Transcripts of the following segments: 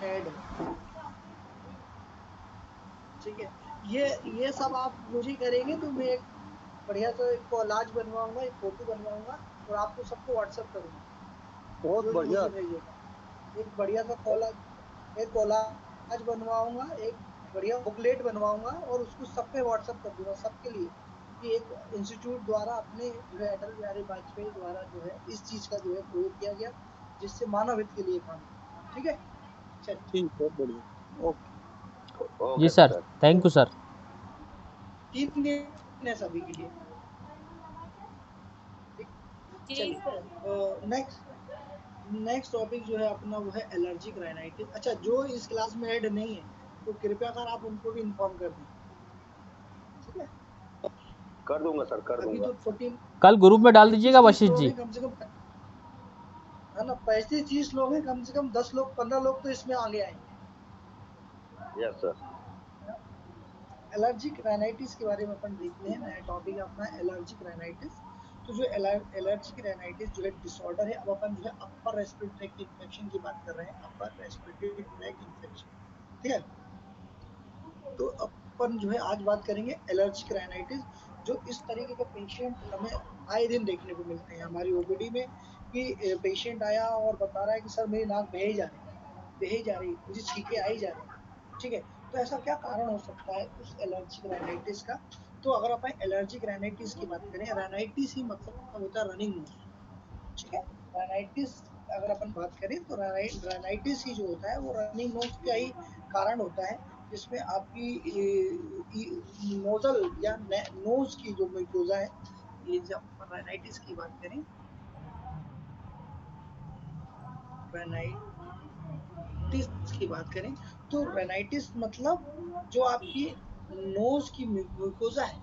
Add है, ठीक है। ये सब आप मुझे करेंगे तो मैं एक बढ़िया सा एक कोलाज बनवाऊंगा, एक फोटो बनवाऊंगा और आपको सबको व्हाट्सएप करूंगा, बहुत जो भी बढ़िया। मुझे भेजेगा। एक बढ़िया सा कोलाज बनवाऊंगा, एक बढ़िया बुकलेट बनवाऊंगा और उसको सब पे व्हाट्सएप कर दूंगा सबके लिए कि एक इंस्टीट्यूट द्वारा अपने जो है अटल बिहारी वाजपेयी द्वारा जो है इस चीज का जो है प्रयोग किया गया, जिससे मानव हित के लिए काम किया। ठीक है, चलिए ठीक, बहुत बढ़िया। ओके। जी okay sir, sir. Thank you sir. 3 दिन है सभी के लिए। ठीक, चलिए नेक्स्ट टॉपिक जो है अपना वो है एलर्जिक राइनाइटिस। अच्छा, जो इस क्लास में ऐड नहीं है तो कृपया कर आप उनको भी इन्फॉर्म कर दें, ठीक है। कर दूंगा सर, कर अभी दूंगा। तो 14 कल ग्रुप में डाल 25 दीजिएगा 30 वशिष्ठ लोग जी। हैं कम से कम, है ना। 35 30 लोग हैं, कम से कम 10 लोग 15 लोग तो इसमें आगे आएंगे। Yes sir. एलर्जिक राइनाइटिस के बारे में अपन देखते हैं। नया टॉपिक है अपना एलर्जिक राइनाइटिस। तो जो एलर्जिक राइनाइटिस जो है डिसऑर्डर है। अब अपन जो है अपर रेस्पिरेटरी ट्रैक्ट इन्फेक्शन की बात कर रहे हैं, अपर रेस्पिरेटरी ट्रैक्ट इन्फेक्शन, ठीक है। तो अपन जो है आज बात करेंगे एलर्जिक राइनाइटिस। जो इस तरीके के पेशेंट हमें आए दिन देखने को मिलते हैं हमारी ओपीडी में कि पेशेंट आया और बता रहा है कि सर मेरी नाक बहे जा रही, मुझे छींके आई जा रही, ठीक है। तो ऐसा क्या कारण हो सकता है उस एलर्जिक राइनाइटिस का। तो अगर अपन एलर्जिक राइनाइटिस की बात करें, राइनाइटिस ही मतलब होता है रनिंग नोज, ठीक है। राइनाइटिस अगर अपन बात करें तो राइनाइटिस ही जो होता है वो रनिंग नोज का ही कारण होता है, जिसमें आपकी नोजल या नोज की जो म्यूकोजा है, ये जब राइनाइटिस की बात करें, राइनाइटिस की बात करें तो राइनाइटिस मतलब जो आपकी नोज की म्यूकोजा है,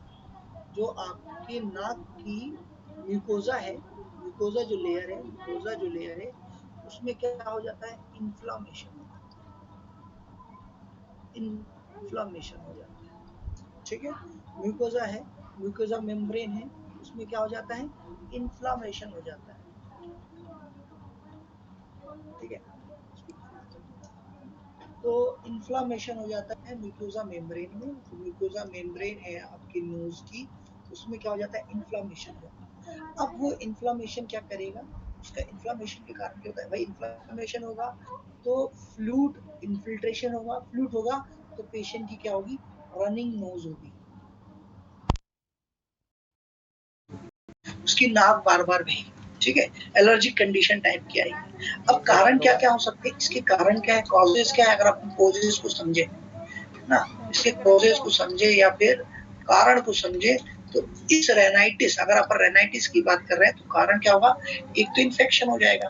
जो आपके नाक की म्यूकोजा है, म्यूकोजा जो लेयर है उसमें क्या हो जाता है, इन्फ्लामेशन हो जाता है, ठीक है। म्यूकोजा है, म्यूकोजा मेम्ब्रेन है, उसमें क्या हो जाता है, इन्फ्लामेशन हो जाता है, ठीक है। तो इन्फ्लामेशन हो जाता है म्यूकोजा मेम्ब्रेन में। जो म्यूकोजा मेम्ब्रेन है आपकी नोज की, उसमें क्या हो जाता है, इन्फ्लामेशन हो जाता है। अब वो इन्फ्लामेशन क्या करेगा, उसका इन्फ्लामेशन के कारण क्या होता है भाई, इन्फ्लामेशन होगा तो फ्लूइड इन्फिल्ट्रेशन होगा, फ्लूइड होगा तो पेशेंट की क्या होगी, रनिंग नोज होगी, उसकी नाक बार बार बहेगी, ठीक है। एलर्जिक कंडीशन टाइप की आएगी। अब कारण क्या क्या हो सकते हैं, इसके कारण क्या है, कॉजेज क्या है, अगर अपन कॉजेज को समझे ना, इसके कॉजेज को समझे या फिर कारण को समझे, तो इस रेनाइटिस, अगर अपन रेनाइटिस की बात कर रहे हैं तो कारण क्या होगा, एक तो इन्फेक्शन हो जाएगा,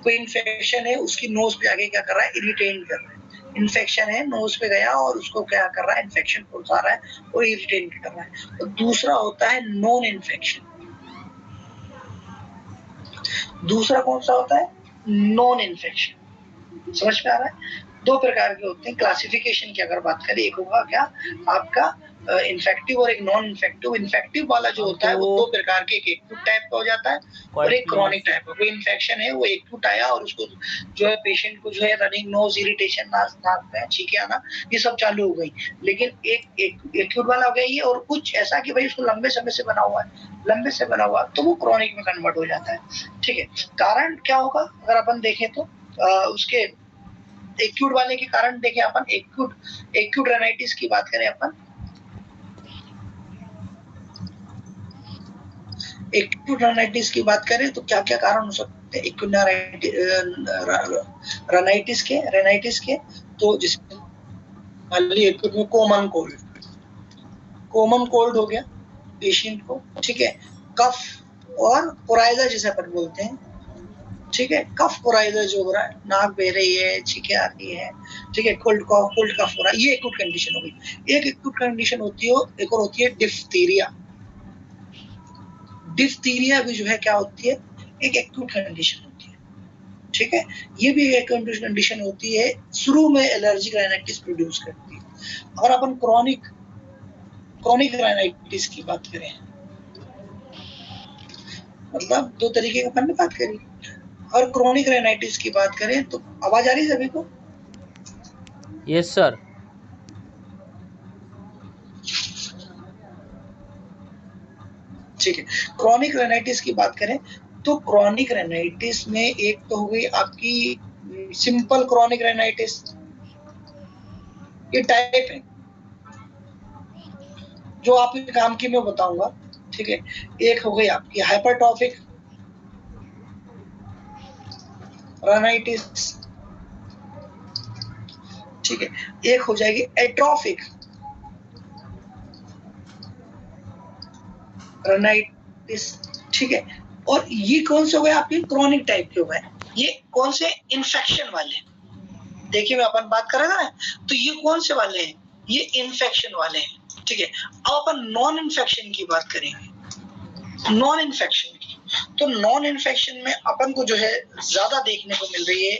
कोई इन्फेक्शन है उसकी नोज पे आगे क्या कर रहा है, इरिटेट कर रहा है, इन्फेक्शन है नोज पे गया और उसको क्या कर रहा है, इन्फेक्शन पहुंचा रहा है और इरिटेट कर रहा है। और दूसरा होता है नॉन इन्फेक्शन, दूसरा कौन सा होता है, नॉन इन्फेक्शन। समझ में आ रहा है, दो प्रकार के होते हैं। क्लासिफिकेशन की अगर बात करें, एक होगा क्या आपका इन्फेक्टिव और एक नॉन इन्फेक्टिव। इन्फेक्टिव वाला जो होता है वो दो प्रकार के, एक एक्यूट टाइप का हो जाता है और एक क्रॉनिक टाइप का। कोई इन्फेक्शन है वो एक्यूट आया और उसको जो है पेशेंट को जो है रनिंग नोज, इरिटेशन, नाक में छींके आना, ये सब चालू हो गई। लेकिन एक एक्यूट वाला हो गया ये, और कुछ ऐसा कि भाई उसको लंबे समय से बना हुआ है, तो वो क्रॉनिक में कन्वर्ट हो जाता है, ठीक है। कारण क्या होगा अगर अपन देखें तो उसके एक्यूट वाले के कारण देखें अपन, एक्यूट रेनाइटिस की बात करें अपन, एक्यूट रेनाइटिस की बात करें तो क्या क्या कारण हो सकते हैं एक्यूट रेनाइटिस के। तो जिसमें एक्यूट में कॉमन कोल्ड हो गया पेशेंट को, ठीक है। कफ और कोराइजा जिसे अपन बोलते हैं, ठीक है। कफ कोराइजा जो हो रहा है, नाक बह रही है, छींके आ रही है, ठीक है, कोल्ड कफ हो रहा है, ये एक्यूट कंडीशन हो गई। एक एक्यूट कंडीशन होती है, एक और होती है डिफ्थीरिया। डिफ्थीरिया भी जो है क्या होती है, एक एक्यूट कंडीशन होती है, ठीक है। ये भी एक कंडीशन होती है, शुरू में एलर्जिक राइनाइटिस प्रोड्यूस करती है। और अपन क्रॉनिक राइनाइटिस की बात करें, मतलब दो तरीके का अपन ने बात करी। और क्रोनिक रेनाइटिस की बात करें तो आवाज आ रही है सभी को? Yes sir. ठीक है, क्रॉनिक रेनाइटिस की बात करें तो क्रॉनिक रेनाइटिस में एक तो हो गई आपकी सिंपल क्रॉनिक रेनाइटिस, ये टाइप है जो आपके काम की मैं बताऊंगा। ठीक है, एक हो गई आपकी हाइपरट्रॉफिक रेनाइटिस, ठीक है, एक हो जाएगी एट्रोफिक रेनाइटिस, ठीक है। और ये कौन से हो गए आपके क्रोनिक टाइप के हो गए, ये कौन से इन्फेक्शन वाले, देखिए मैं अपन बात कर रहे थे ना, तो ये कौन से वाले हैं, ये इन्फेक्शन वाले हैं, ठीक है। अब अपन नॉन इन्फेक्शन की बात करेंगे, नॉन इन्फेक्शन की, तो नॉन इन्फेक्शन में अपन को जो है ज्यादा देखने को मिल रही है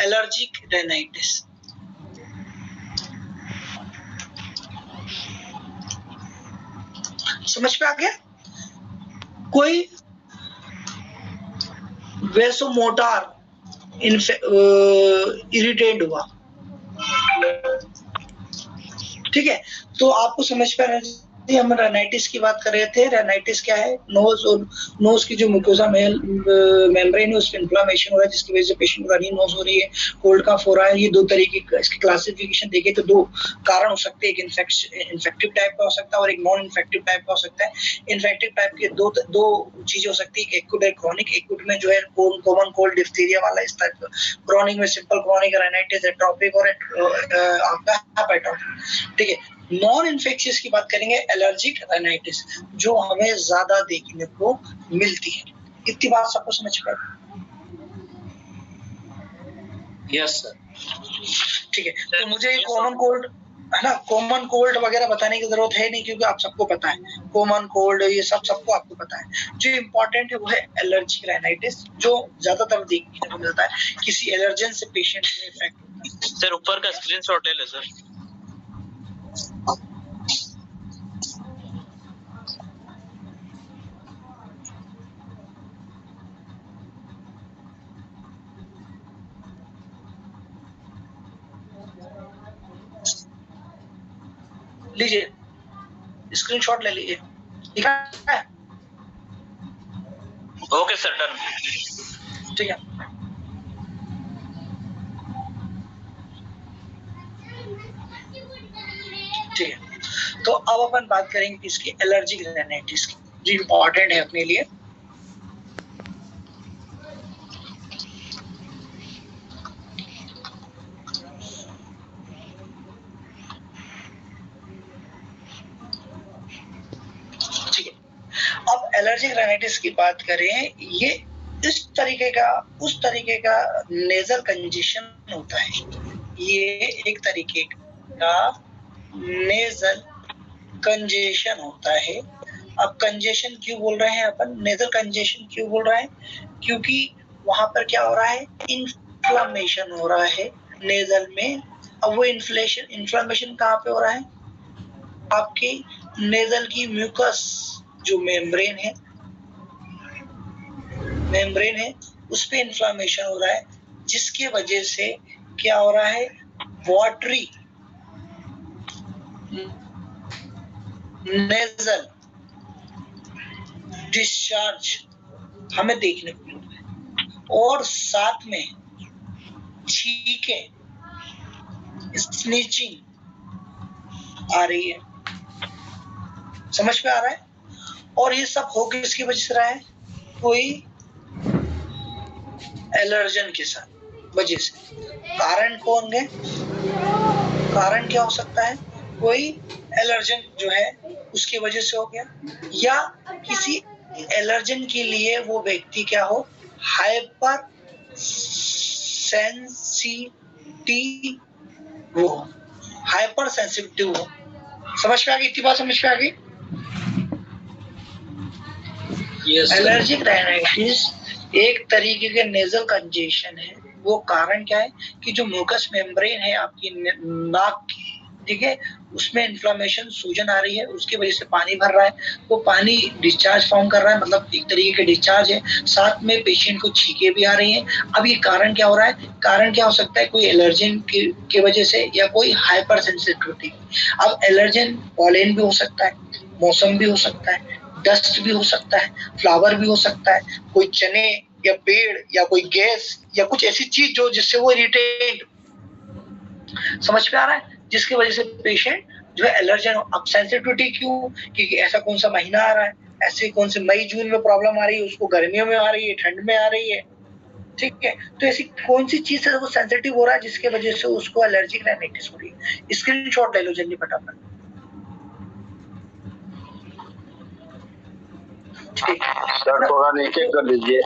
एलर्जिक रेनाइटिस। समझ पे आ गया? कोई वेसोमोटर इरिटेट हुआ, ठीक है, तो आपको समझ पे आना चाहिए। हम रेनाइटिस की बात कर रहे थे, रेनाइटिस क्या है, नोज और नोज की जो म्यूकोसा मेम्ब्रेन है उसमें इन्फ्लेमेशन हो रहा है जिसकी वजह से पेशेंट को रनिंग नोज हो रही है, कोल्ड कफ हो रहा है। ये दो तरीके का इसकी क्लासिफिकेशन देखें तो दो कारण हो सकते हैं, एक इन्फेक्टिव टाइप का हो सकता है और एक नॉन इन्फेक्टिव टाइप का हो सकता है। इन्फेक्टिव टाइप के दो चीजें हो सकती है, एक्यूट है क्रॉनिक। एक्यूट में जो है कॉमन कोल्ड डिप्थीरिया वाला इस टाइप का, क्रॉनिक में सिंपल क्रॉनिक रेनाइटिस, एट्रोपिक और आपका हेपेटोपिक, ठीक है। नॉन इन्फेक्शियस की बात करेंगे एलर्जिक रेनाइटिस, जो हमें ज्यादा देखने को मिलती है। इतनी बात सबको समझ पा रहे? यस सर, ठीक है। तो मुझे कॉमन कोल्ड है ना, कॉमन कोल्ड वगैरह बताने की जरूरत है नहीं क्योंकि आप सबको पता है कॉमन कोल्ड, ये सबको आपको पता है। जो इम्पोर्टेंट है वो है एलर्जिक रेनाइटिस, जो ज्यादातर देखने को मिलता है किसी एलर्जन से पेशेंट में इफेक्ट। सर ऊपर का स्क्रीनशॉट ले ले सर। लीजिए स्क्रीनशॉट ले लीजिए, ठीक है? Okay sir, done. ठीक है, ठीक है। तो अब अपन बात करेंगे इसकी एलर्जिक रेनाइटिस की, जो इम्पोर्टेंट है अपने लिए। ठीक है, अब एलर्जिक रेनाइटिस की बात करें, ये इस तरीके का उस तरीके का नेजल कंजेशन होता है, ये एक तरीके का नेजल कंजेशन होता है। अब कंजेशन क्यों बोल रहे हैं अपन, नेजल कंजेशन क्यों बोल रहे हैं, क्योंकि वहां पर क्या हो रहा है, इन्फ्लेमेशन हो रहा है नेजल में। अब वो इन्फ्लेमेशन कहाँ पे हो रहा है, आपके नेजल की म्यूकस जो मेम्ब्रेन है उस पे इन्फ्लेमेशन हो रहा है, जिसके वजह से क्या हो रहा है, वाटरी नेजल डिस्चार्ज हमें देखने को मिल रहा है, और साथ में छींके, स्नीचिंग आ रही है। समझ में आ रहा है? और ये सब हो किसकी वजह से रहा है, कोई एलर्जन के साथ वजह से। कारण कौन है, कारण क्या हो सकता है, कोई एलर्जन जो है उसकी वजह से हो गया, या किसी एलर्जन के लिए वो व्यक्ति क्या हो, हाइपर सेंसिटिव हो, हाइपर सेंसिटिव हो। समझ में आ गई? इतनी बात समझ में आ गई? एलर्जिक रेनाइटिस एक तरीके के नेजल कंजेशन है। वो कारण क्या है कि जो म्यूकस मेम्ब्रेन है आपकी नाक की, ठीक है, उसमें इन्फ्लामेशन, सूजन आ रही है, उसकी वजह से पानी भर रहा है, वो पानी डिस्चार्ज फॉर्म कर रहा है, मतलब एक तरीके का डिस्चार्ज है, साथ में पेशेंट को छींके भी आ रही हैं। अब ये कारण क्या हो रहा है? कारण क्या हो सकता है? कोई एलर्जन की वजह से या कोई हाइपर सेंसिटिविटी। अब एलर्जन पॉलन भी हो सकता है, मौसम भी हो सकता है, डस्ट भी हो सकता है, फ्लावर भी हो सकता है, कोई चने या पेड़ या कोई गैस या कुछ ऐसी चीज जो जिससे वो इरिटेट, समझ में आ रहा है, जिसकी वजह से पेशेंट जो है एलर्जन हो। अब सेंसिटिविटी क्यों? क्योंकि ऐसा कौन सा महीना आ रहा है, ऐसे कौन से मई जून में प्रॉब्लम आ रही है, उसको गर्मियों में आ रही है, ठंड में आ रही है, ठीक है। तो ऐसी कौन सी चीज से वो सेंसिटिव हो रहा है जिसके वजह से उसको एलर्जिक राइनाइटिस हो रही है? स्क्रीनशॉट ले लो जल्दी फटाफट। ठीक है सर, थोड़ा नीचे कर लीजिए।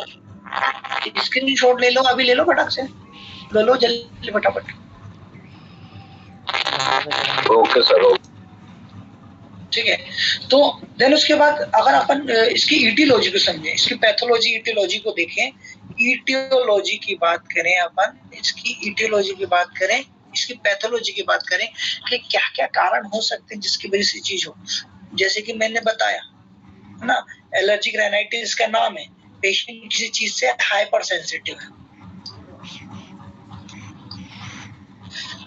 स्क्रीनशॉट ले लो, अभी ले लो फटाक से, ले लो जल्दी फटाफट। Okay sir. ठीक है, तो देन उसके बाद अगर अपन इसकी ईटियोलॉजी को समझें, इसकी पैथोलॉजी ईटियोलॉजी को देखें, ईटियोलॉजी की बात करें अपन, इसकी ईटियोलॉजी की बात करें, इसकी पैथोलॉजी की बात करें कि क्या क्या कारण हो सकते हैं जिसकी वजह से चीज हो। जैसे कि मैंने बताया है ना, एलर्जिक राइनाइटिस का नाम है, पेशेंट किसी चीज से हाइपर सेंसिटिव है,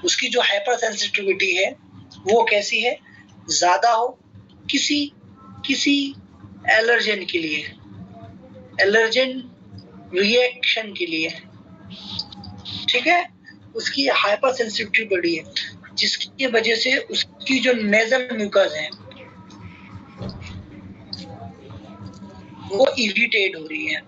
उसकी जो हाइपर सेंसिटिविटी है वो कैसी है? ज्यादा हो किसी एलर्जन के लिए, एलर्जन रिएक्शन के लिए, ठीक है, उसकी हाइपर सेंसिटिविटी बढ़ी है, जिसकी वजह से उसकी जो नेजल म्यूकस है वो इरिटेट हो रही है,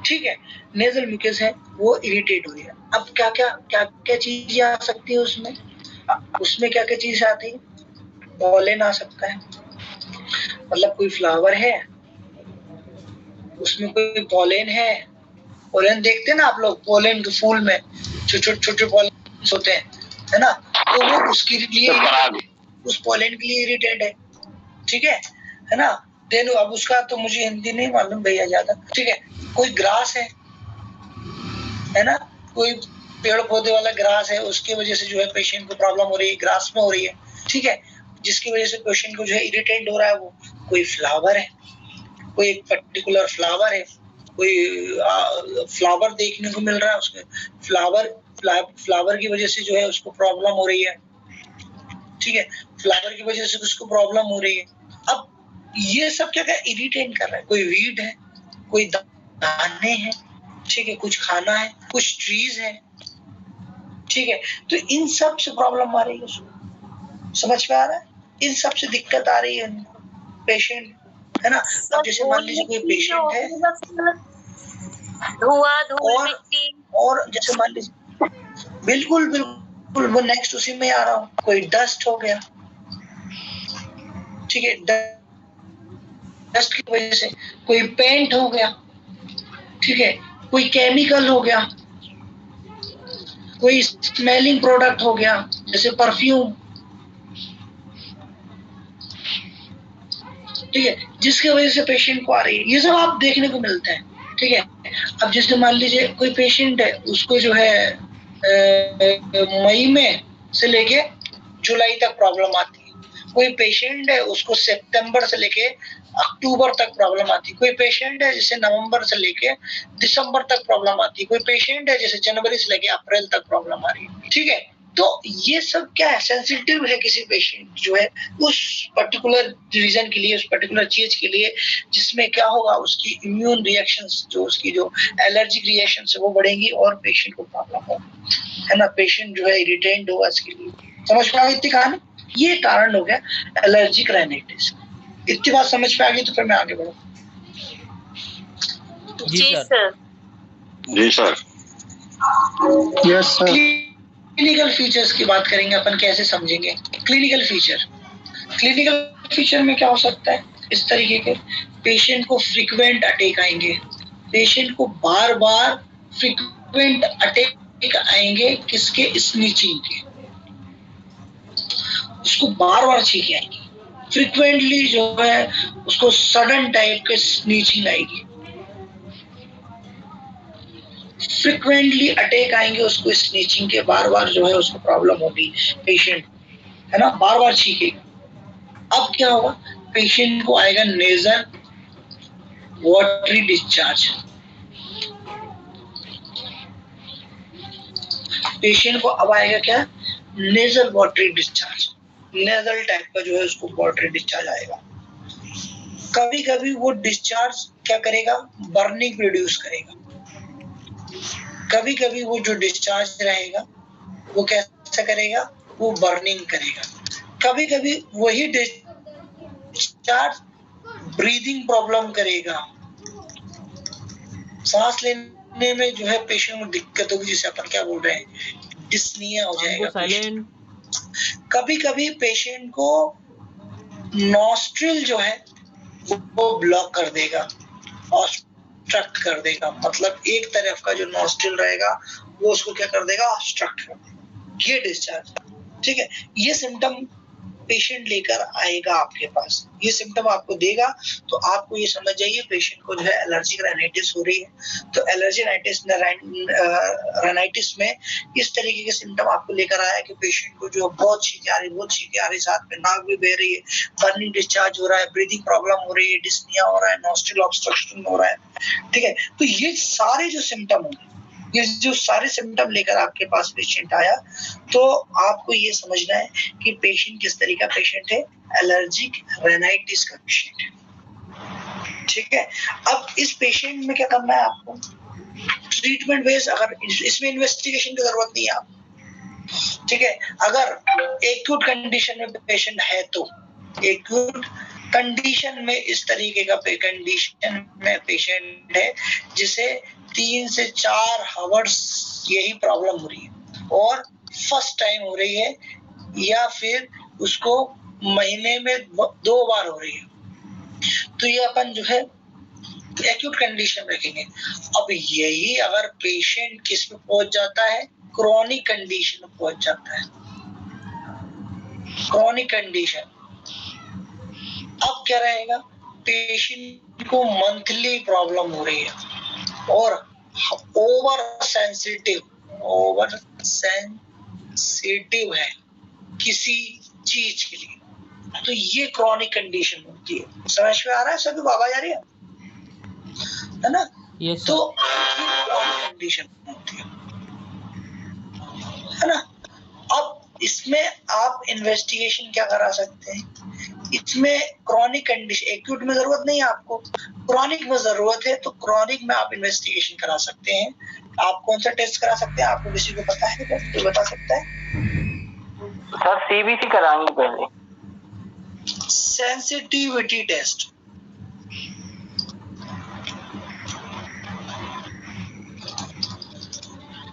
ठीक है, नेजल म्यूकस है वो इरिटेट हो रही है। अब क्या क्या चीजें आ सकती है उसमें? उसमें क्या क्या चीज आती है? पॉलन आ सकता है, मतलब कोई फ्लावर है उसमें कोई पॉलन है, पॉलन देखते हैं ना आप लोग, पॉलन के फूल में छोटे पॉलन होते हैं, है ना, तो वो उसके लिए उस पॉलन के लिए इरिटेट है, ठीक है ना। देन अब उसका तो मुझे हिंदी नहीं मालूम भैया ज्यादा, ठीक है, कोई ग्रास है ना, कोई पेड़ पौधे वाला ग्रास है, उसकी वजह से जो है पेशेंट को प्रॉब्लम हो रही है, ग्रास में हो रही है, ठीक है, जिसकी वजह से पेशेंट को जो है इरिटेट हो रहा है। वो कोई फ्लावर है, कोई एक पर्टिकुलर फ्लावर है, कोई फ्लावर देखने को मिल रहा है, उसमें फ्लावर की वजह से जो है उसको प्रॉब्लम हो रही है, ठीक है, फ्लावर की वजह से उसको प्रॉब्लम हो रही है। अब ये सब क्या इरिटेट कर रहा है? कोई वीड है, कोई दाने हैं, ठीक है, कुछ खाना है, कुछ ट्रीज है, ठीक है, तो इन सब से प्रॉब्लम आ रही है उसको, समझ में आ रहा है? इन सब से दिक्कत आ रही है पेशेंट, है ना। अब जैसे मान लीजिए कोई पेशेंट है और जैसे मान लीजिए, बिल्कुल बिल्कुल वो नेक्स्ट उसी में आ रहा हूँ, कोई डस्ट हो गया, ठीक है, डस्ट की वजह से कोई पेंट हो गया, ठीक है, कोई केमिकल हो गया, कोई स्मेलिंग प्रोडक्ट हो गया जैसे परफ्यूम, ठीक है, जिसकी वजह से पेशेंट को आ रही है। ये सब आप देखने को मिलता है, ठीक है। अब जैसे मान लीजिए कोई पेशेंट है, उसको जो है मई में से लेके जुलाई तक प्रॉब्लम आती है, कोई पेशेंट है उसको सितंबर से लेके अक्टूबर तक प्रॉब्लम आती है, कोई पेशेंट है जिसे नवंबर से लेके दिसंबर तक प्रॉब्लम आती है, कोई पेशेंट है जिसे जनवरी से लेके अप्रैल तक प्रॉब्लम आ रही है, ठीक है। तो ये सब क्या है? सेंसिटिव है किसी पेशेंट जो है उस पर्टिकुलर रीजन के लिए, उस पर्टिकुलर चीज के लिए, जिसमें क्या होगा, उसकी इम्यून रिएक्शंस, जो उसकी जो एलर्जिक रिएक्शंस है वो बढ़ेंगी और पेशेंट को प्रॉब्लम होगी, है ना, पेशेंट जो है इरिटेट होगा इसके लिए। समझ में आ गई इतनी कहानी? ये कारण हो गया एलर्जिक राइनाइटिस। इतनी बात समझ में आ गई तो फिर मैं आगे बढ़ूं। जी सर। जी sir. Yes sir. Clinical features की बात करेंगे अपन, कैसे समझेंगे क्लिनिकल फीचर? क्लिनिकल फीचर में क्या हो सकता है? इस तरीके के पेशेंट को फ्रीक्वेंट अटैक आएंगे, पेशेंट को बार बार फ्रीक्वेंट अटैक आएंगे, किसके? स्नीचिंग के, उसको बार बार छींके आएंगी, फ्रीक्वेंटली जो है उसको सडन टाइप के स्नीचिंग आएगी, फ्रिक्वेंटली अटैक आएंगे उसको स्नीचिंग के, बार बार जो है उसको प्रॉब्लम होगी पेशेंट, है ना, बार बार छींकेगा। अब क्या होगा, पेशेंट को आएगा नेजल वाटरी डिस्चार्ज। पेशेंट को अब आएगा क्या, nasal watery discharge, nasal type का जो है उसको वाटरी डिस्चार्ज आएगा। कभी कभी वो डिस्चार्ज क्या करेगा, बर्निंग प्रोड्यूस करेगा। कभी कभी वो जो डिस्चार्ज रहेगा वो कैसा करेगा, वो बर्निंग करेगा। कभी कभी वही डिस्चार्ज ब्रीदिंग प्रॉब्लम करेगा, सांस लेने में जो है पेशेंट को दिक्कत होगी, जिसे अपन क्या बोल रहे हैं, डिस्निया हो जाएगा पेशेंट। कभी कभी पेशेंट को नॉस्ट्रिल जो है वो ब्लॉक कर देगा, ऑब्स्ट्रक्ट कर देगा, मतलब एक तरफ का जो नॉस्ट्रिल रहेगा वो उसको क्या कर देगा, ऑब्स्ट्रक्ट कर देगा। ये डिस्चार्ज, ठीक है, ये सिम्टम पेशेंट लेकर आएगा आपके पास, ये सिम्टम आपको देगा, तो आपको ये समझ जाइए पेशेंट को जो है एलर्जिक राइनाइटिस हो रही है। तो एलर्जी राइनाइटिस में इस तरीके के सिम्टम आपको लेकर आया कि पेशेंट को जो बहुत छींके आ रही, साथ में नाक भी बह रही है, बर्निंग डिस्चार्ज हो रहा है, ब्रीदिंग प्रॉब्लम हो रही है, डिस्निया हो रहा है, नॉस्ट्रिल ऑब्स्ट्रक्शन हो रहा है, ठीक है। तो ये सारे जो सिम्टम होंगे, ये जो सारे सिम्टम लेकर आपके पास पेशेंट आया, तो आपको ये समझना है कि पेशेंट किस तरीके का पेशेंट है, एलर्जिक राइनाइटिस का पेशेंट है, ठीक है। अब इस पेशेंट में क्या करना है आपको, ट्रीटमेंट बेस्ड, अगर इसमें इन्वेस्टिगेशन की जरूरत नहीं है आप, ठीक है। अगर एक्यूट कंडीशन में पेशेंट है, तो एक्यूट कंडीशन में इस तरीके का कंडीशन में पेशेंट है जिसे 3 से 4 आवर्स यही प्रॉब्लम हो रही है और फर्स्ट टाइम हो रही है, या फिर उसको महीने में 2 बार हो रही है, तो ये अपन जो है एक्यूट कंडीशन रखेंगे। अब यही अगर पेशेंट किस में पहुंच जाता है, क्रॉनिक कंडीशन में पहुंच जाता है, क्रॉनिक कंडीशन, अब क्या रहेगा, पेशेंट को मंथली प्रॉब्लम हो रही है और ओवर सेंसिटिव है किसी चीज के लिए, तो ये क्रॉनिक कंडीशन होती है। समझ में आ रहा है सभी, बाबा जा रही है ना? yes, तो ये क्रॉनिक कंडीशन होती है ना। अब इसमें आप इन्वेस्टिगेशन क्या करा सकते हैं, इसमें क्रॉनिक कंडीशन, एक्यूट में जरूरत नहीं है आपको, क्रॉनिक में जरूरत है, तो क्रॉनिक में आप इन्वेस्टिगेशन करा सकते हैं। आप कौन सा टेस्ट करा सकते हैं, आपको किसी को पता है, कोई बता सकता है? सर सीबीसी कराएंगे पहले। सेंसिटिविटी टेस्ट,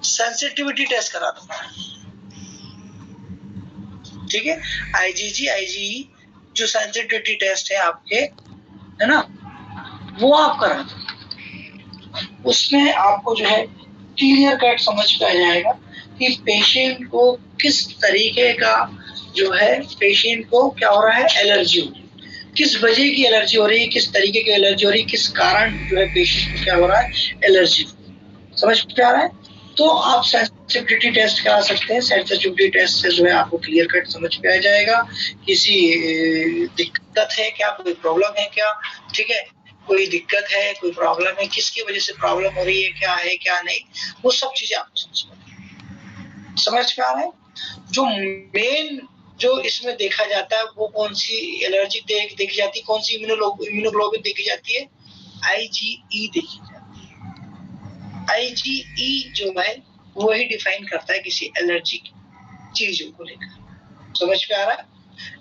सेंसिटिविटी टेस्ट करा दो, ठीक है। आईजीई जो सेंसिटिविटी टेस्ट है आपके, है ना, वो आप करा दो। उसमें आपको जो है क्लियर कट समझ में आ जाएगा कि पेशेंट को किस तरीके का जो है, पेशेंट को क्या हो रहा है, एलर्जी हो रही है, किस वजह की एलर्जी हो रही है, किस तरीके की एलर्जी हो रही है, किस कारण जो है पेशेंट को क्या हो रहा है, एलर्जी। समझ में आ रहा है? तो आप सेंसिटिविटी टेस्ट करा सकते हैं। सेंसिटिविटी टेस्ट से जो है आपको क्लियर कट समझ में आ जाएगा किसी दिक्कत है क्या, कोई प्रॉब्लम है क्या, ठीक है, कोई दिक्कत है, कोई प्रॉब्लम है, किसकी वजह से प्रॉब्लम हो रही है, क्या है क्या नहीं, वो सब चीजें आपको समझ में आ रहा है। जो मेन जो इसमें देखा जाता है वो कौन सी एलर्जी देखी जाती है, कौन सी इम्यूनोग्लोबिन देखी जाती है, आईजीई देखी जाती है। आईजीई जो है वो ही डिफाइन करता है किसी एलर्जिक चीजों को लेकर। समझ में आ रहा है?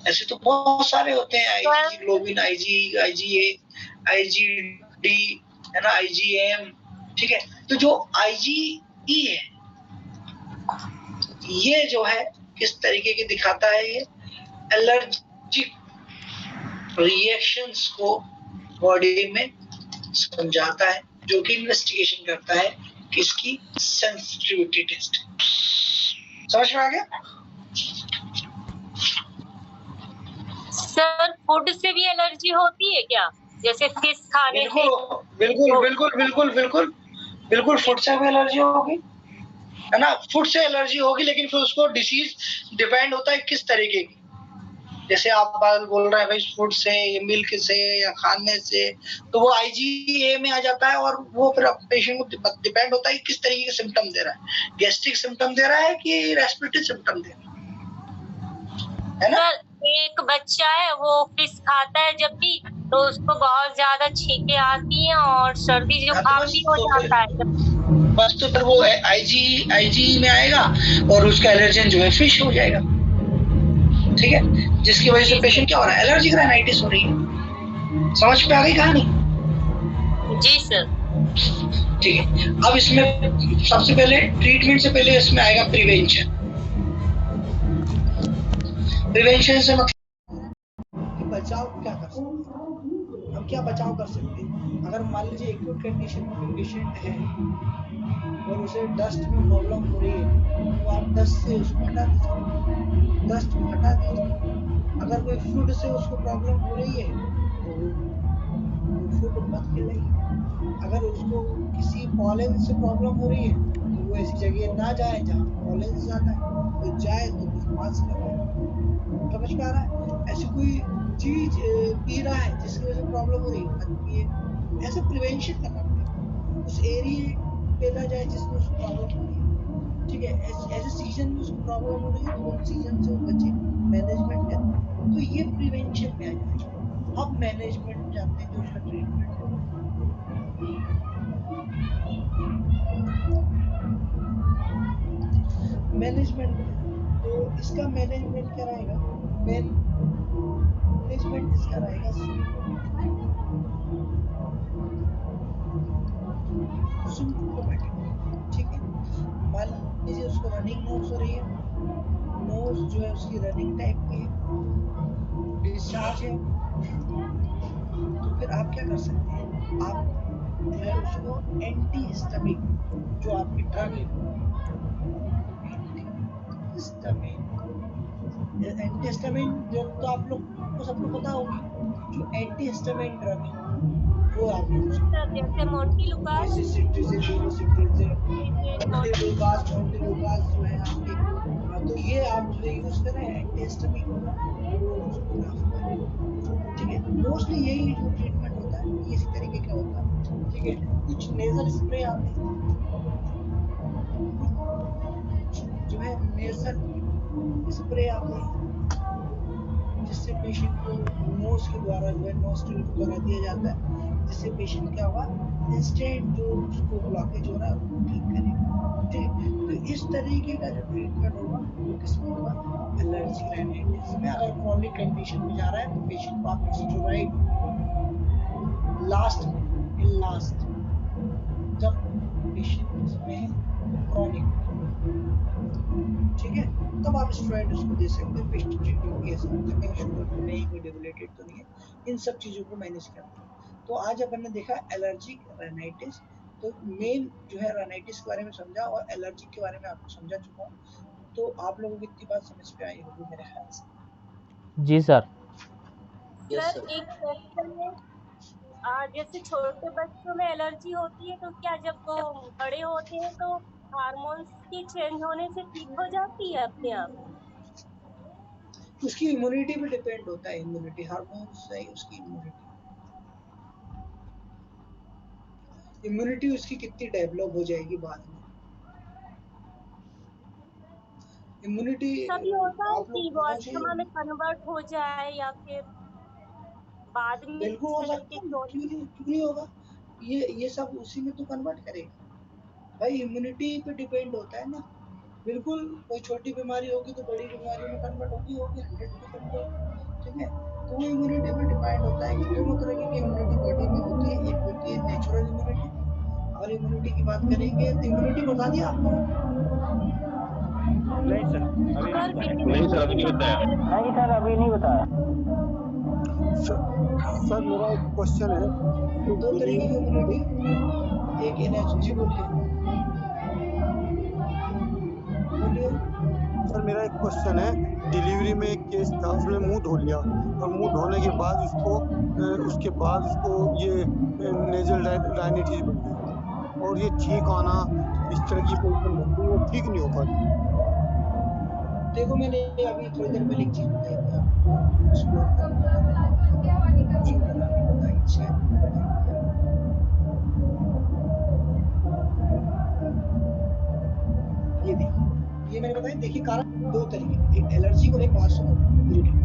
ऐसे तो बहुत सारे होते हैं, आईजी ग्लोबिन, आईजीए, आईजीडी, है ना, आईजीएम, ठीक है। तो जो आईजीई है ये जो है किस तरीके के दिखाता है, ये एलर्जिक रिएक्शंस को बॉडी में समझाता है, जो कि इन्वेस्टिगेशन करता है किसकी, सेंसिटिविटी टेस्ट। समझ में आ गया? सर फूड से भी एलर्जी होती है क्या, जैसे फिश खाने से? बिल्कुल बिल्कुल बिल्कुल बिल्कुल बिल्कुल बिल्कुल फूड से भी एलर्जी होगी, है ना, फूड से एलर्जी होगी, लेकिन फिर उसको डिसीज डिपेंड होता है किस तरीके की। जैसे आप बात बोल रहे हैं भाई फूड से, मिल्क से या खाने से, तो वो IgA में आ जाता है, और वो फिर पेशेंट को डिपेंड होता है कि किस तरीके के सिम्टम दे रहा है, गैस्ट्रिक सिम्टम दे रहा है कि रेस्पिरेटरी सिम्टम दे रहा है ना। एक बच्चा है वो फिश खाता है जब भी, तो उसको बहुत ज्यादा छींके आती हैं और सर्दी जुकाम भी हो जाता है। बस तो फिर वो IG में आएगा और उसका एलर्जन जो है फिश हो जाएगा, ठीक है, जिसकी वजह से पेशेंट क्या हो रहा है, एलर्जिक राइनाइटिस हो रही है। समझ में आ गई कहानी? जी सर। ठीक है, अब इसमें सबसे पहले ट्रीटमेंट से पहले इसमें आएगा प्रिवेंशन। प्रिवेंशन से मतलब बचाव क्या कर सकते हैं, हम क्या बचाव कर सकते हैं। अगर मान लीजिए एक्यूट कंडीशन में पेशेंट है और उसे डस्ट में प्रॉब्लम हो रही है, तो आप डस्ट से उसको हटा दीजिए, डस्ट को हटा दीजिए। अगर कोई फूड से उसको प्रॉब्लम हो रही है तो फूड मत खिलाइए। अगर उसको किसी पॉलन से प्रॉब्लम हो रही है तो वो ऐसी जगह ना जाए जहाँ पॉलन ज्यादा है, तो जाए तो मास्क लगाए। समझ में आ रहा है? ऐसी कोई चीज पी रहा है जिसकी वजह से प्रॉब्लम हो रही है, मत पिए। ऐसे प्रिवेंशन करना पड़ेगा, उस एरिया पे ना जाए जिसमें उसको प्रॉब्लम हो रही है, ठीक है। ऐसे सीजन में उसको प्रॉब्लम हो रही है तो उन सीजन से वो बचे, मैनेजमेंट करें, तो ये प्रिवेंशन में आ जाएगा। अब मैनेजमेंट जानते हैं जो उसका ट्रीटमेंट है। मैनेजमेंट, तो इसका मैनेजमेंट क्या रहेगा, मैनेजमेंट इसका रहेगा सिम्प्टोमेटिक, ठीक है। मान लीजिए उसको रनिंग नोज हो रही है, नोज जो है उसकी रनिंग टाइप की है, डिस्चार्ज है, तो फिर आप क्या कर सकते हैं, आप जो है उसको एंटीहिस्टामिन, जो आपकी ड्रग है एंटीहिस्टामिन जो तो आप लोग को सबको पता होगी, जो एंटीहिस्टामिन ड्रग है वो आप यूज सर जैसे मोंटेलुकास जो है आपके, तो ये आप जो यूज करें एंटीहिस्टामिन, ठीक है। मोस्टली यही जो ट्रीटमेंट होता है ये इसी तरीके का होता है, ठीक है। कुछ नेजल स्प्रे आते हैं, जो है नेजल स्प्रे आते हैं, जिससे पेशेंट को नोज के द्वारा जो है नोस्ट्रिल के द्वारा दिया जाता है, जिससे पेशेंट क्या होगा, इंस्टेंट जो उसको ब्लॉकेज हो रहा है वो ठीक करेगा, ठीक है। तो इस तरीके का जो ट्रीटमेंट होगा वो किसमें होगा, एलर्जिक राइनाइटिस में। अगर क्रॉनिक कंडीशन में जा रहा है तो पेशेंट को आप स्टेरॉइड लास्ट जब पेशेंट इसमें क्रॉनिक, ठीक है, तब आप स्टेरॉइड उसको दे सकते हैं। पेशेंट की ऐसा कहीं शुगर तो नहीं, कोई डेबिलिटेड तो नहीं है, इन सब चीज़ों को मैनेज करते हैं। तो आज अपन ने देखा एलर्जिक राइनाइटिस, तो मेन जो है राइनाइटिस के बारे में समझा और एलर्जिक के बारे में आपको समझा चुका हूँ। तो आप लोगों को इतनी बात समझ पे आई होगी मेरे ख्याल से। जी सर। सर एक क्वेश्चन है, जैसे छोटे बच्चों में एलर्जी होती है तो क्या जब वो बड़े होते हैं तो हार्मोन्स के चेंज होने से ठीक हो जाती है अपने आप? उसकी इम्यूनिटी पे डिपेंड होता है, इम्यूनिटी हार्मोन्स से उसकी इम्यूनिटी उसकी कितनी डेवलप हो जाएगी बाद में। इम्यूनिटी सभी होता है आप कि लोग वो होना अस्थमा में चाहिए, कन्वर्ट हो जाए या फिर बाद में बिल्कुल हो सकता है, क्यों नहीं होगा, ये सब उसी में तो कन्वर्ट करेगा भाई, इम्यूनिटी पे डिपेंड होता है ना। बिल्कुल कोई छोटी बीमारी होगी तो बड़ी बीमारी में कन्वर्ट होगी 100% होगी, ठीक है। तो वो इम्यूनिटी पे डिपेंड होता है कि दोनों तरह की इम्यूनिटी बॉडी में होती है, एक होती है नेचुरल इम्यूनिटी, और इम्यूनिटी की बात करेंगे तो इम्यूनिटी बता दिया आपको? नहीं सर अभी नहीं सर अभी नहीं बताया। सर मेरा एक क्वेश्चन है, दो तरीके की इम्यूनिटी, एक एनर्जी, बोलिए सर मेरा एक क्वेश्चन है, डिलीवरी में एक केस था, उसने मुंह धो लिया और मुंह धोने के बाद उसको ये नेजल राइनाइटिस बन गई, और ये छींक आना, इस तरह की पोजीशन बनती है, वो ठीक नहीं हो पाती। देखो मैंने अभी थोड़ी देर पहले एक चीज बताई थी आपको, स्कोर करना कुछ अगर आपको बताई शायद बताई थी आपको। ये देखिए, ये मैंने बताया, देखिए कारण दो तरीके के, एक एलर्जी और एक वासोमोटर।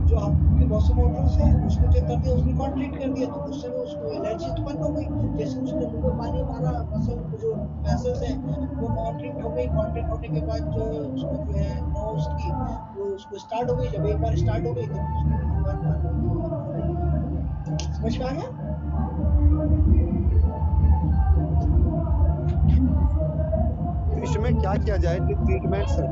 जो आपके वासोमोटर्स है उसको क्या कर दिया, उसने कॉन्ट्रैक्ट कर दिया, तो उससे उसको एलर्जी उत्पन्न हो गई। जैसे उसने मुंह में पानी मारा, मसल जो वेसल्स है वो कॉन्ट्रैक्ट हो गई। कॉन्ट्रैक्ट होने के बाद जो है उसको जो है नोज की वो उसको स्टार्ट हो गई। जब एक बार स्टार्ट हो गई तो उसको बार बार होगी। समझ में आ गया? तो इसमें क्या किया जाए, ट्रीटमेंट सर?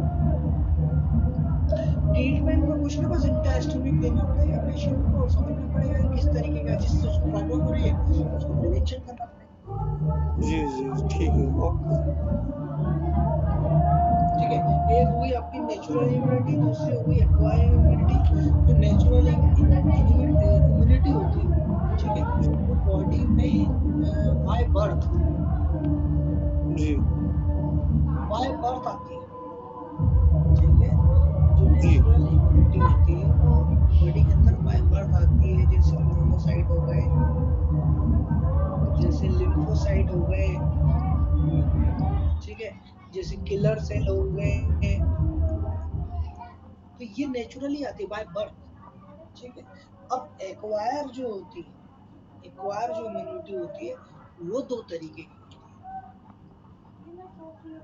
ट्रीटमेंट में कुछ नहीं, बस एंटास्टोनिक देना पड़ेगा पेशेंट को और समझना पड़ेगा कि किस तरीके का जिससे उसको प्रॉब्लम हो रही है उसको प्रिवेंशन करना पड़ेगा। जी ठीक है, ओके। ठीक है, एक हुई आपकी नेचुरल इम्यूनिटी, दूसरी हुई एक्वायर्ड इम्यूनिटी। जो नेचुरल इम्यूनिटी होती है, ठीक है, वो बॉडी में बाय बर्थ जी आती है। ठीक है, जो नेचुरल इम्यूनिटी होती है वो बॉडी के अंदर बाय बर्थ आती है। जैसे मोनोसाइट हो गए, जैसे लिम्फोसाइट हो गए, ठीक है, जैसे किलर सेल हो गए, तो ये नेचुरली आती है बाय बर्थ। ठीक है, अब एक्वायर जो होती है, एक्वायर जो इम्यूनिटी होती है वो दो तरीके की होती है।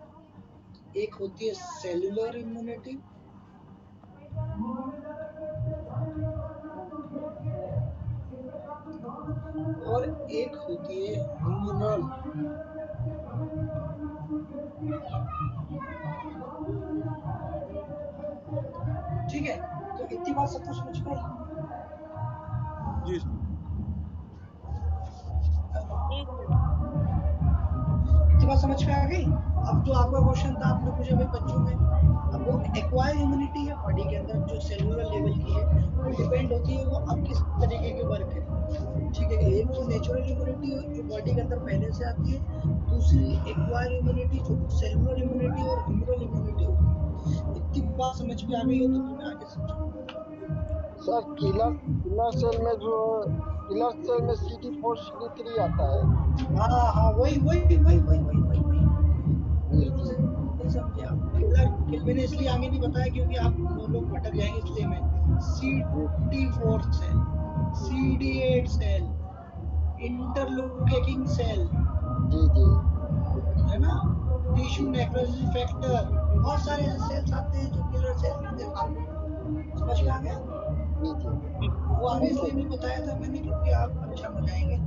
एक होती है सेलुलर इम्यूनिटी और एक होती है ह्यूमरल। ठीक है, तो इतनी बात सबको समझ में आई? जी इतनी बात समझ में आ गई? अब जो आपका क्वेश्चन था आपने पूछा भाई बच्चों में, अब वो एक्वायर इम्यूनिटी है बॉडी के अंदर जो सेलुलर लेवल की है, वो डिपेंड होती है वो अब किस तरीके के वर्क है। ठीक है, एक तो नेचुरल इम्यूनिटी जो बॉडी के अंदर पहले से आती है, दूसरी एक्वायर इम्यूनिटी जो सेलुलर इम्यूनिटी और ह्यूमरल इम्यूनिटी होती है। इतनी बात समझ में आ गई हो तो फिर मैं आगे समझाऊंगा। सर किलर सेल में जो किलर सेल में CD4 CD3 आता है। हाँ वही बिल्कुल सही समझे आप। किलर मैंने इसलिए आगे नहीं बताया क्योंकि आप लोग भटक जाएंगे, इसलिए मैं CD4 cell, CD8 cell, interleukin cell, जी है ना, टिश्यू नेक्रोसिस फैक्टर, बहुत सारे ऐसे सेल्स आते हैं जो किलर सेल में आते हैं। समझ में आ गया? जी वो आगे इसलिए नहीं बताया था मैंने क्योंकि आप परेशान हो जाएंगे।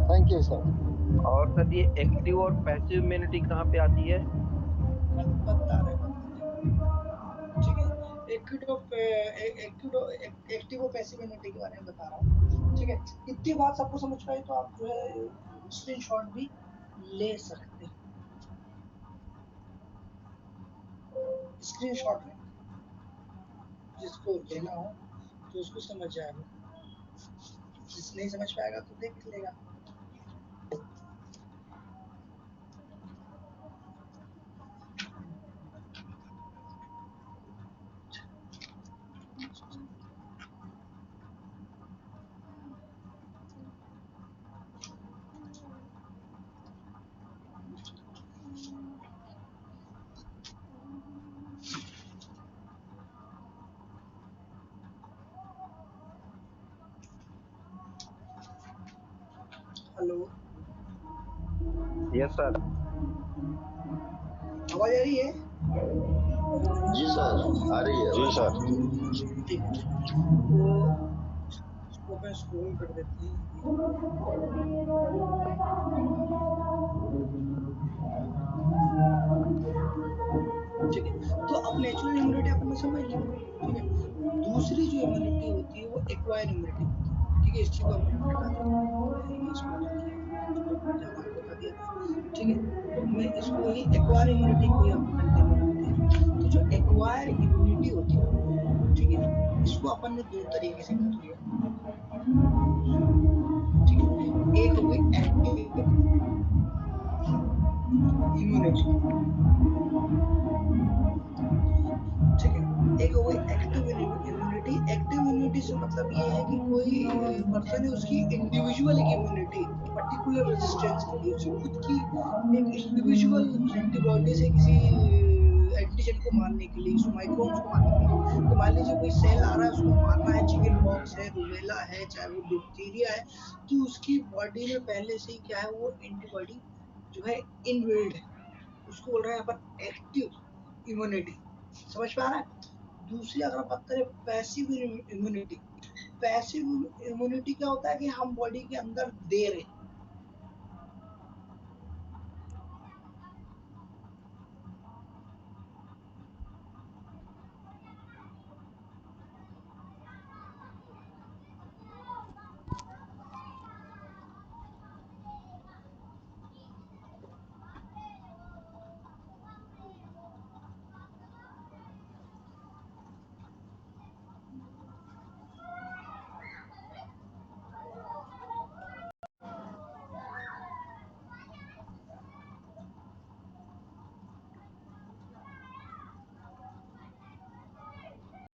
Thank you sir. और सर ये एक्टिव और पैसिव इम्यूनिटी कहाँ पे आती है? बता रहे, ठीक है, एक्टिव और पैसिव इम्यूनिटी के बारे में बता रहा हूँ। ठीक है, इतनी बात सबको समझ पाई तो आप जो है स्क्रीनशॉट भी ले सकते हैं। स्क्रीनशॉट लें, जिसको लेना हो तो उसको समझ जाएगा, जिस नहीं समझ पाएगा तो देख लेगा। Hello, yes sir. आवाज आ रही है? जी सर, आ रही है। जी सर। ठीक है, तो इसको अपन स्क्रॉल कर देते हैं। ठीक है, तो अब नेचुरल इम्यूनिटी अपन ने समझ ली। ठीक है, दूसरी जो इम्यूनिटी होती है वो एक्वायर इम्यूनिटी होती है। ठीक है, इस चीज को अपन ने हटा दिया, इसको हटा दिया, ज्यादा बता दिया था। ठीक है, तो मैं इसको ही एक्वायर इम्यूनिटी को ही अपन कंटिन्यू करते हैं। तो जो एक्वायर इम्यूनिटी होती है, ठीक है, इसको अपन ने दो तरीके से कर लिया। ठीक है, एक हो गई से मतलब ये है कि कोई पर्सन है उसकी इंडिविजुअल एक इम्यूनिटी पर्टिकुलर रेजिस्टेंस के लिए उसकी खुद की एक इंडिविजुअल एंटीबॉडीज है किसी एंटीजन को मारने के लिए, उस माइक्रोन्स को मारने के लिए। तो मान लीजिए कोई सेल आ रहा है उसको मारना है, चिकन पॉक्स है, रूबेला है, चाहे वो डिप्थीरिया है, तो उसकी बॉडी में पहले से ही क्या है वो एंटीबॉडी जो है इनबिल्ड है, उसको बोल रहे हैं यहाँ पर एक्टिव इम्यूनिटी। समझ पा रहा है? दूसरी अगर बात करें पैसिव इम्यूनिटी, पैसिव इम्यूनिटी क्या होता है कि हम बॉडी के अंदर दे रहे